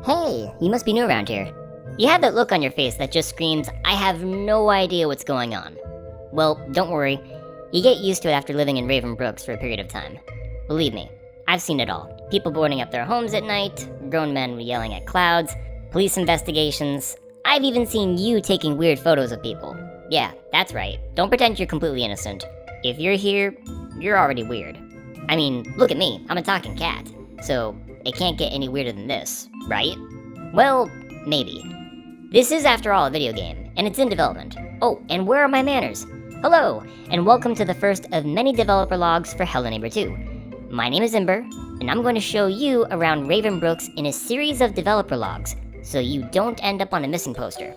Hey, you must be new around here. You have that look on your face that just screams, I have no idea what's going on. Well, don't worry. You get used to it after living in Raven Brooks for a period of time. Believe me, I've seen it all. People boarding up their homes at night, grown men yelling at clouds, police investigations. I've even seen you taking weird photos of people. Yeah, that's right. Don't pretend you're completely innocent. If you're here, you're already weird. I mean, look at me, I'm a talking cat. So, it can't get any weirder than this, right? Well, maybe. This is, after all, a video game, and it's in development. Oh, and where are my manners? Hello, and welcome to the first of many developer logs for Hello Neighbor 2. My name is Ember, and I'm going to show you around Raven Brooks in a series of developer logs, so you don't end up on a missing poster.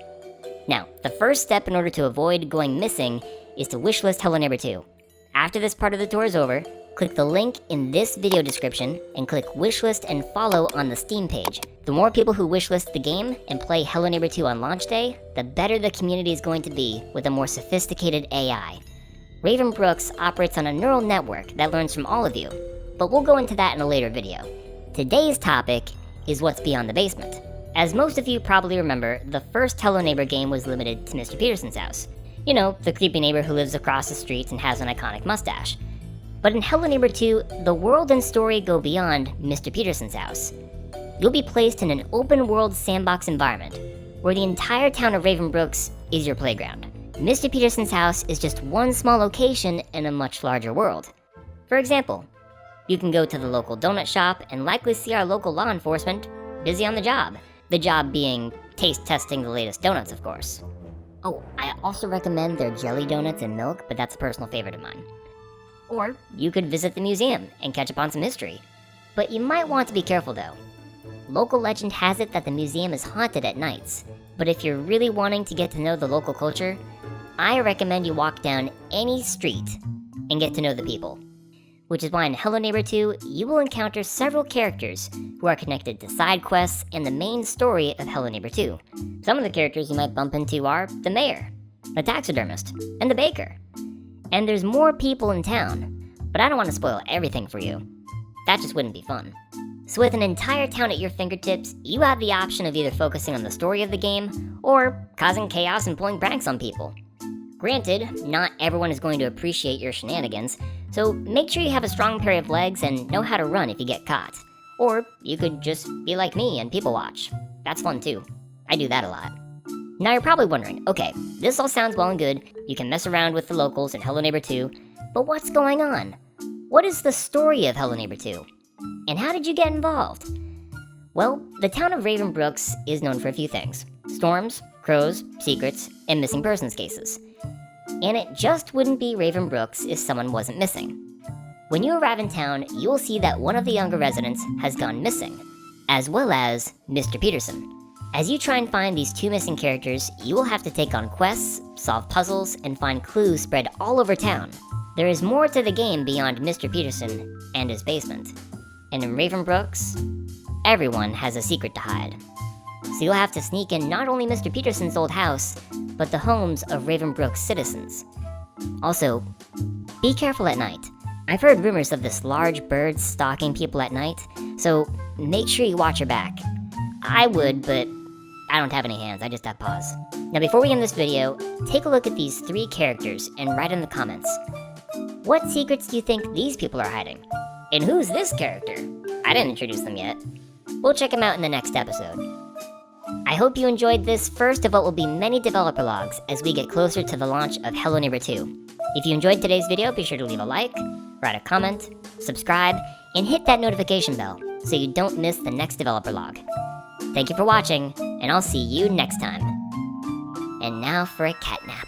Now, the first step in order to avoid going missing is to wishlist Hello Neighbor 2. After this part of the tour is over, click the link in this video description and click wishlist and follow on the Steam page. The more people who wishlist the game and play Hello Neighbor 2 on launch day, the better the community is going to be with a more sophisticated AI. Raven Brooks operates on a neural network that learns from all of you, but we'll go into that in a later video. Today's topic is what's beyond the basement. As most of you probably remember, the first Hello Neighbor game was limited to Mr. Peterson's house. You know, the creepy neighbor who lives across the street and has an iconic mustache. But in Hello Neighbor 2, the world and story go beyond Mr. Peterson's house. You'll be placed in an open-world sandbox environment, where the entire town of Raven Brooks is your playground. Mr. Peterson's house is just one small location in a much larger world. For example, you can go to the local donut shop and likely see our local law enforcement busy on the job. The job being taste testing the latest donuts, of course. Oh, I also recommend their jelly donuts and milk, but that's a personal favorite of mine. Or you could visit the museum and catch up on some history. But you might want to be careful though. Local legend has it that the museum is haunted at nights, but if you're really wanting to get to know the local culture, I recommend you walk down any street and get to know the people. Which is why in Hello Neighbor 2, you will encounter several characters who are connected to side quests and the main story of Hello Neighbor 2. Some of the characters you might bump into are the mayor, the taxidermist, and the baker. And there's more people in town, but I don't want to spoil everything for you. That just wouldn't be fun. So with an entire town at your fingertips, you have the option of either focusing on the story of the game, or causing chaos and pulling pranks on people. Granted, not everyone is going to appreciate your shenanigans, so make sure you have a strong pair of legs and know how to run if you get caught. Or you could just be like me and people watch. That's fun too. I do that a lot. Now you're probably wondering, okay, this all sounds well and good, you can mess around with the locals in Hello Neighbor 2, but what's going on? What is the story of Hello Neighbor 2? And how did you get involved? Well, the town of Raven Brooks is known for a few things. Storms, crows, secrets, and missing persons cases. And it just wouldn't be Raven Brooks if someone wasn't missing. When you arrive in town, you will see that one of the younger residents has gone missing, as well as Mr. Peterson. As you try and find these two missing characters, you will have to take on quests, solve puzzles, and find clues spread all over town. There is more to the game beyond Mr. Peterson and his basement. And in Raven Brooks, everyone has a secret to hide. So you'll have to sneak in not only Mr. Peterson's old house, but the homes of Raven Brooks citizens. Also, be careful at night. I've heard rumors of this large bird stalking people at night, so make sure you watch your back. I would, but I don't have any hands, I just have paws. Now before we end this video, take a look at these three characters and write in the comments. What secrets do you think these people are hiding? And who's this character? I didn't introduce them yet. We'll check them out in the next episode. I hope you enjoyed this first of what will be many developer logs as we get closer to the launch of Hello Neighbor 2. If you enjoyed today's video, be sure to leave a like, write a comment, subscribe, and hit that notification bell so you don't miss the next developer log. Thank you for watching, and I'll see you next time. And now for a cat nap.